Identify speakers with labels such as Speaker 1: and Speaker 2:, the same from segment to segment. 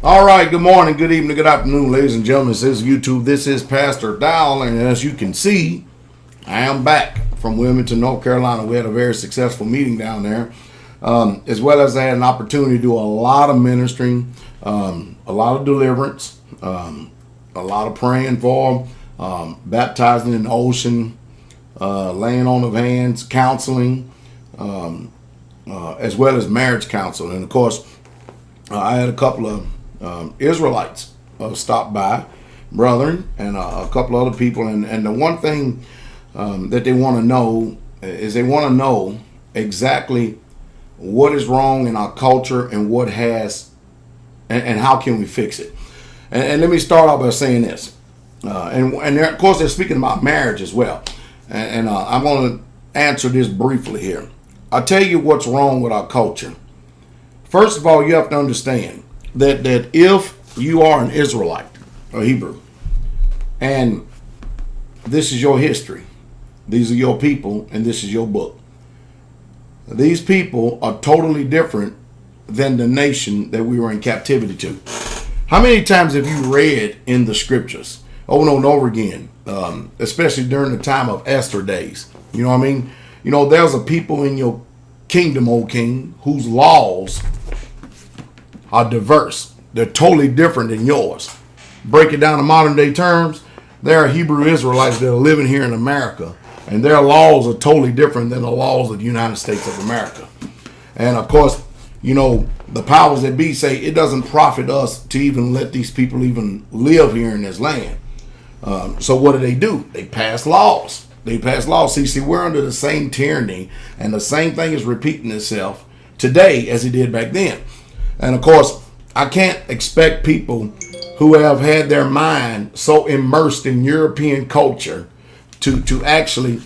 Speaker 1: All right, good morning, good evening, good afternoon, ladies and gentlemen. This is YouTube. This is Pastor Dowell, and as you can see, I am back from Wilmington, North Carolina. We had a very successful meeting down there, as well as I had an opportunity to do a lot of ministering, a lot of deliverance, a lot of praying for, baptizing in the ocean, laying on of hands, counseling, as well as marriage counseling. And of course, I had a couple of Israelites stopped by, brethren, and a couple other people. And the one thing that they want to know is they want to know exactly what is wrong in our culture and what has, and how can we fix it. And let me start off by saying this. And of course, they're speaking about marriage as well. And I'm going to answer this briefly here. I'll tell you what's wrong with our culture. First of all, you have to understand that if you are an Israelite or Hebrew, and this is your history, these are your people, and this is your book, these people are totally different than the nation that we were in captivity to. How many times have you read in the scriptures over and over again, especially during the time of Esther days? You know what I mean? You know, there's a people in your kingdom, O king, whose laws are diverse. They're totally different than yours. Break it down to modern day terms, there are Hebrew Israelites that are living here in America, and their laws are totally different than the laws of the United States of America. And of course, you know, the powers that be say it doesn't profit us to even let these people even live here in this land. So what do? They pass laws. See, we're under the same tyranny, and the same thing is repeating itself today as it did back then. And of course, I can't expect people who have had their mind so immersed in European culture to actually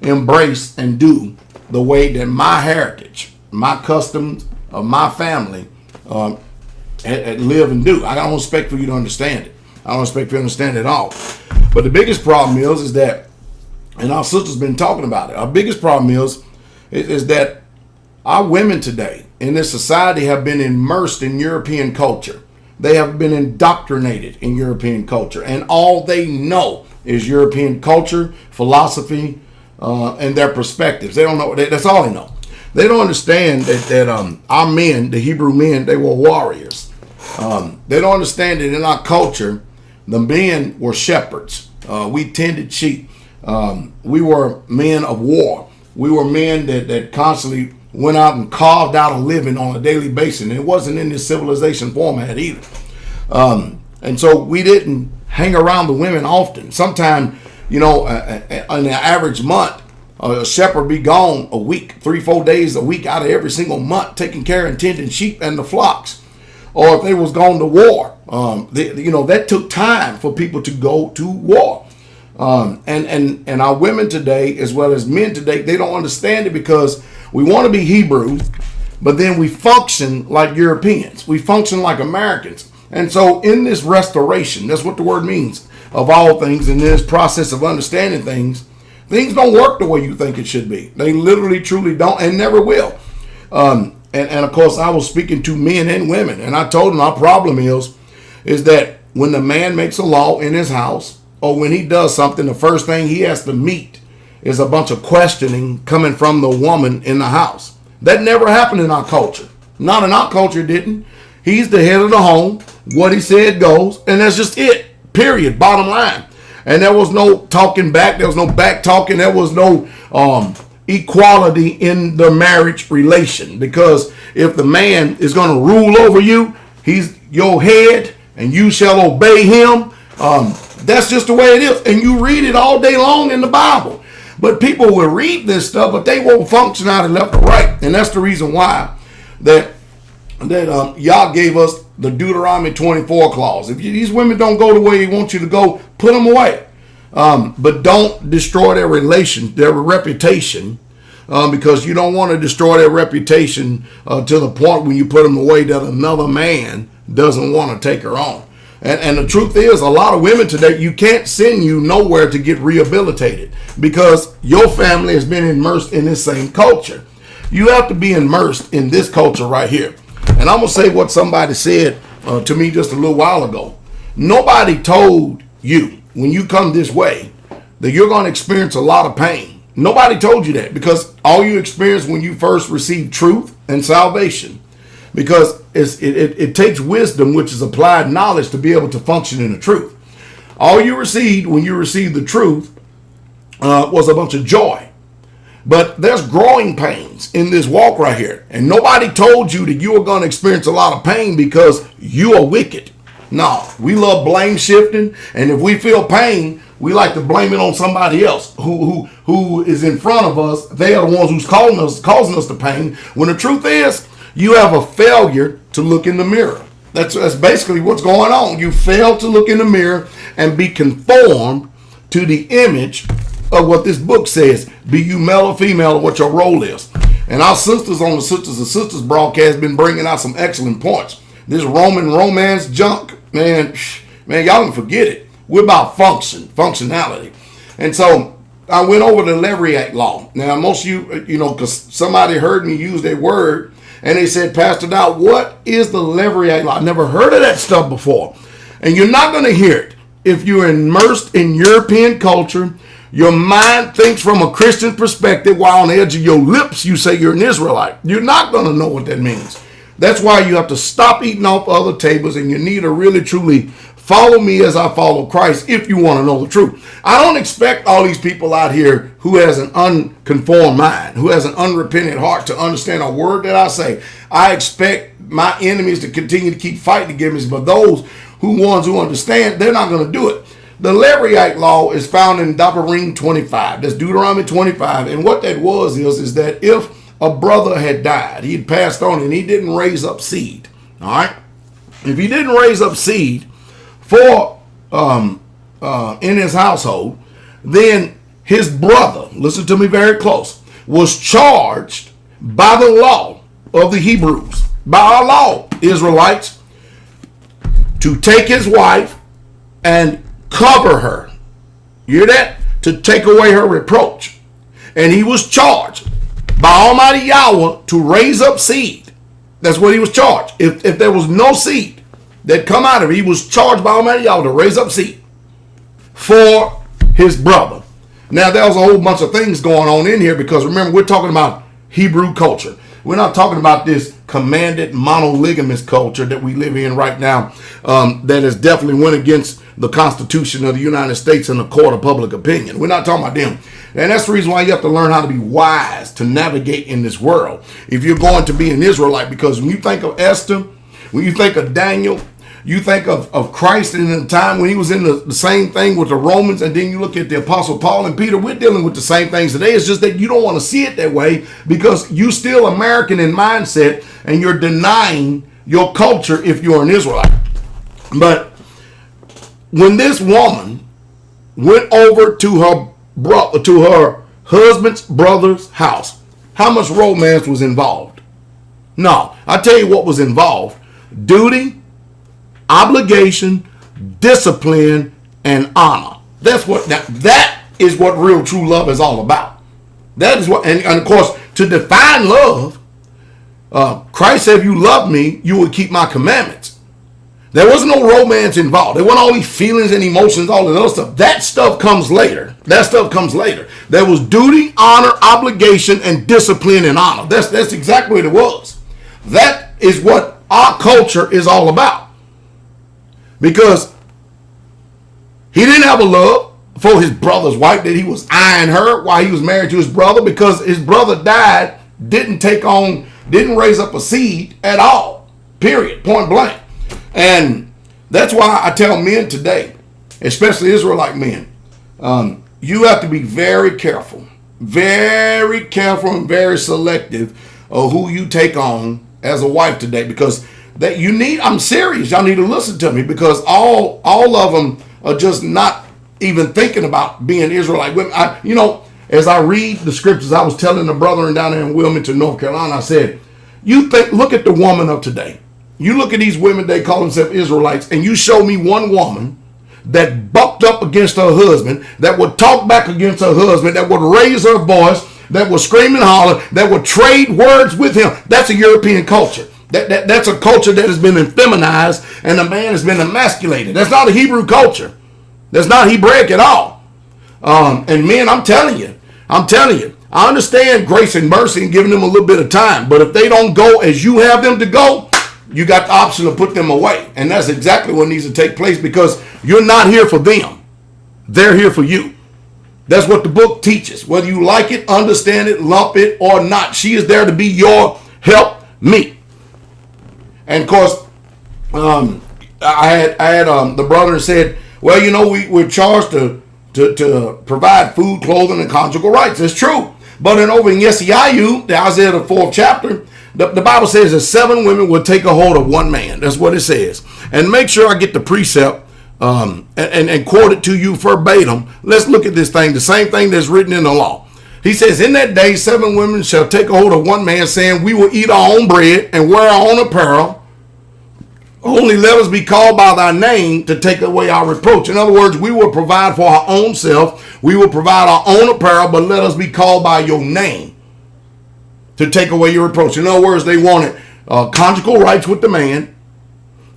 Speaker 1: embrace and do the way that my heritage, my customs of my family live and do. I don't expect for you to understand it. I don't expect for you to understand it at all. But the biggest problem is that, and our sister's been talking about it, our biggest problem is that our women today in this society have been immersed in European culture. They have been indoctrinated in European culture, and all they know is European culture, philosophy, and their perspectives. They don't know. That's all they know. They don't understand that our men, the Hebrew men, they were warriors. They don't understand that in our culture, the men were shepherds. We tended sheep. We were men of war. We were men that constantly went out and carved out a living on a daily basis. And it wasn't in this civilization format either. And so we didn't hang around the women often. Sometimes, you know, on an average month, a shepherd be gone a week, 3-4 days a week out of every single month, taking care and tending sheep and the flocks. Or if they was going to war, that took time for people to go to war. And our women today, as well as men today, they don't understand it because we want to be Hebrew, but then we function like Europeans. We function like Americans. And so in this restoration, that's what the word means, of all things, in this process of understanding things don't work the way you think it should be. They literally, truly don't, and never will. And of course, I was speaking to men and women, and I told them our problem is that when the man makes a law in his house, or when he does something, the first thing he has to meet is a bunch of questioning coming from the woman in the house. That never happened in our culture. Not in our culture, it didn't. He's the head of the home. What he said goes, and that's just it. Period. Bottom line. And there was no talking back. There was no back talking. There was no equality in the marriage relation. Because if the man is going to rule over you, he's your head, and you shall obey him. That's just the way it is. And you read it all day long in the Bible. But people will read this stuff, but they won't function out of left or right. And that's the reason why that Yah gave us the Deuteronomy 24 clause. If these women don't go the way he wants you to go, put them away. But don't destroy their reputation, because you don't want to destroy their reputation to the point when you put them away that another man doesn't want to take her on. And the truth is, a lot of women today, you can't send you nowhere to get rehabilitated because your family has been immersed in this same culture. You have to be immersed in this culture right here. And I'm going to say what somebody said to me just a little while ago. Nobody told you when you come this way that you're going to experience a lot of pain. Nobody told you that, because all you experienced when you first received truth and salvation. Because it takes wisdom, which is applied knowledge, to be able to function in the truth. All you received when you received the truth was a bunch of joy. But there's growing pains in this walk right here. And nobody told you that you were going to experience a lot of pain because you are wicked. No, we love blame shifting. And if we feel pain, we like to blame it on somebody else who is in front of us. They are the ones who's causing us the pain. When the truth is, you have a failure to look in the mirror. That's basically what's going on. You fail to look in the mirror and be conformed to the image of what this book says. Be you male or female, or what your role is. And our sisters on the Sisters and Sisters broadcast been bringing out some excellent points. This Roman romance junk, man, y'all can forget it. We're about functionality. And so I went over the Levirate law. Now, most of you know, because somebody heard me use that word, and they said, Pastor Dow, what is the Levirate law? I never heard of that stuff before. And you're not going to hear it if you're immersed in European culture. Your mind thinks from a Christian perspective, while on the edge of your lips you say you're an Israelite. You're not going to know what that means. That's why you have to stop eating off other tables, and you need to really truly follow me as I follow Christ if you want to know the truth. I don't expect all these people out here who has an unconformed mind, who has an unrepentant heart, to understand a word that I say. I expect my enemies to continue to keep fighting against me, but those ones who understand, they're not going to do it. The Levirate law is found in Deuteronomy 25. That's Deuteronomy 25. And what that was is that if a brother had died, he'd passed on, and he didn't raise up seed. All right. If he didn't raise up seed for in his household, then his brother, listen to me very close, was charged by the law of the Hebrews, by our law, Israelites, to take his wife and cover her. You hear that? To take away her reproach. And he was charged by Almighty Yahweh to raise up seed. That's what he was charged. If there was no seed that come out of it, he was charged by Almighty Yahweh to raise up seed for his brother. Now, there was a whole bunch of things going on in here, because remember, we're talking about Hebrew culture. We're not talking about this commanded monolygamous culture that we live in right now, that has definitely went against the Constitution of the United States and the court of public opinion. We're not talking about them. And that's the reason why you have to learn how to be wise to navigate in this world if you're going to be an Israelite. Because when you think of Esther, when you think of Daniel, you think of Christ in the time when he was in the same thing with the Romans, and then you look at the Apostle Paul and Peter. We're dealing with the same things today. It's just that you don't want to see it that way, because you're still American in mindset, and you're denying your culture if you're an Israelite. But when this woman went over to her husband's brother's house, how much romance was involved? No, I tell you what was involved: duty, obligation, discipline, and honor. That is what real true love is all about. That is what, and of course, to define love, Christ said, if you love me, you will keep my commandments. There was no romance involved. There weren't all these feelings and emotions, all that other stuff. That stuff comes later. There was duty, honor, obligation, and discipline and honor. That's exactly what it was. That is what our culture is all about. Because he didn't have a love for his brother's wife, that he was eyeing her while he was married to his brother, because his brother died, didn't raise up a seed at all. Period. Point blank. And that's why I tell men today, especially Israelite men, you have to be very careful and very selective of who you take on as a wife today, because that you need, I'm serious, y'all need to listen to me, because all of them are just not even thinking about being Israelite women. As I read the scriptures, I was telling the brethren down there in Wilmington, North Carolina, I said, look at the woman of today. You look at these women, they call themselves Israelites, and you show me one woman that bucked up against her husband, that would talk back against her husband, that would raise her voice, that would scream and holler, that would trade words with him. That's a European culture. That's a culture that has been effeminized and the man has been emasculated. That's not a Hebrew culture. That's not Hebraic at all. And men, I'm telling you, I understand grace and mercy and giving them a little bit of time. But if they don't go as you have them to go, you got the option to put them away. And that's exactly what needs to take place, because you're not here for them. They're here for you. That's what the book teaches. Whether you like it, understand it, lump it, or not, she is there to be your help me. And of course, I had the brother said, well, you know, we're charged to provide food, clothing, and conjugal rights. It's true. But over in Yesaiah, the Isaiah the 4th chapter, the Bible says that 7 women will take a hold of 1 man. That's what it says. And make sure I get the precept and quote it to you verbatim. Let's look at this thing, the same thing that's written in the law. He says, in that day, 7 women shall take a hold of 1 man, saying, we will eat our own bread and wear our own apparel. Only let us be called by thy name to take away our reproach. In other words, we will provide for our own self. We will provide our own apparel, but let us be called by your name to take away your reproach. In other words, they wanted conjugal rights with the man.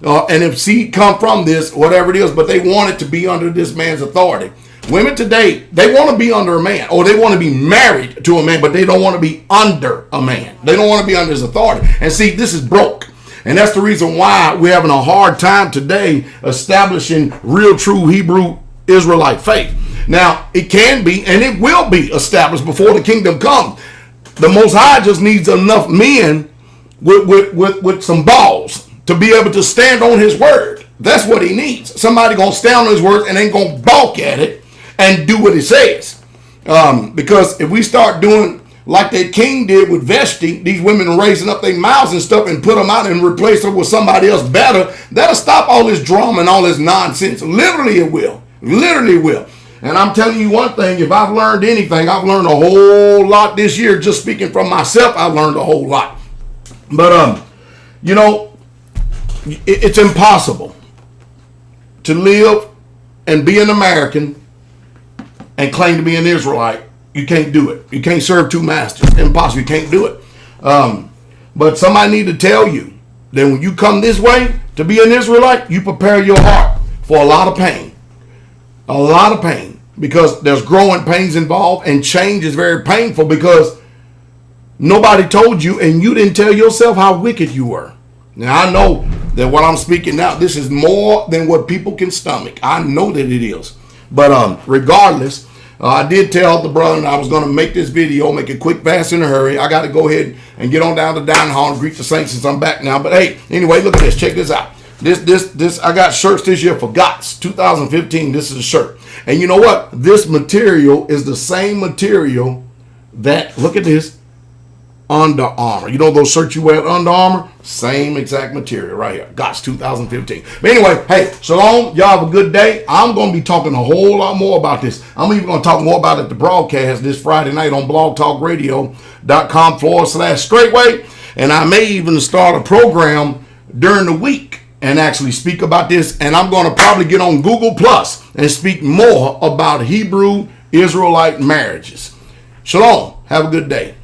Speaker 1: And if seed come from this, whatever it is, but they wanted to be under this man's authority. Women today, they want to be under a man, or they want to be married to a man, but they don't want to be under a man. They don't want to be under his authority. And see, this is broke. And that's the reason why we're having a hard time today establishing real, true Hebrew Israelite faith. Now, it can be, and it will be established before the kingdom comes. The Most High just needs enough men with some balls to be able to stand on his word. That's what he needs. Somebody going to stand on his word and ain't going to balk at it and do what he says. Because if we start doing like that king did with Vashti, these women raising up their mouths and stuff and put them out and replace them with somebody else better, that'll stop all this drama and all this nonsense. Literally it will. Literally will. And I'm telling you one thing, if I've learned anything, I've learned a whole lot this year. Just speaking from myself, I've learned a whole lot. But, you know, it's impossible to live and be an American and claim to be an Israelite. You can't do it. You can't serve 2 masters. Impossible. You can't do it. But somebody need to tell you that when you come this way to be an Israelite, you prepare your heart for a lot of pain. A lot of pain. Because there's growing pains involved, and change is very painful because nobody told you and you didn't tell yourself how wicked you were. Now, I know that what I'm speaking now, this is more than what people can stomach. I know that it is. But regardless, I did tell the brother that I was going to make this video, make it quick, fast, in a hurry. I got to go ahead and get on down to dining hall and greet the saints since I'm back now. But hey, anyway, look at this. Check this out. This I got shirts this year for GOTS 2015. This is a shirt. And you know what? This material is the same material that, look at this, Under Armour. You know those shirts you wear at Under Armour? Same exact material right here. GOTS 2015. But anyway, hey, shalom. Y'all have a good day. I'm going to be talking a whole lot more about this. I'm even going to talk more about it at the broadcast this Friday night on blogtalkradio.com/straightway. And I may even start a program during the week and actually speak about this. And I'm going to probably get on Google Plus and speak more about Hebrew Israelite marriages. Shalom. Have a good day.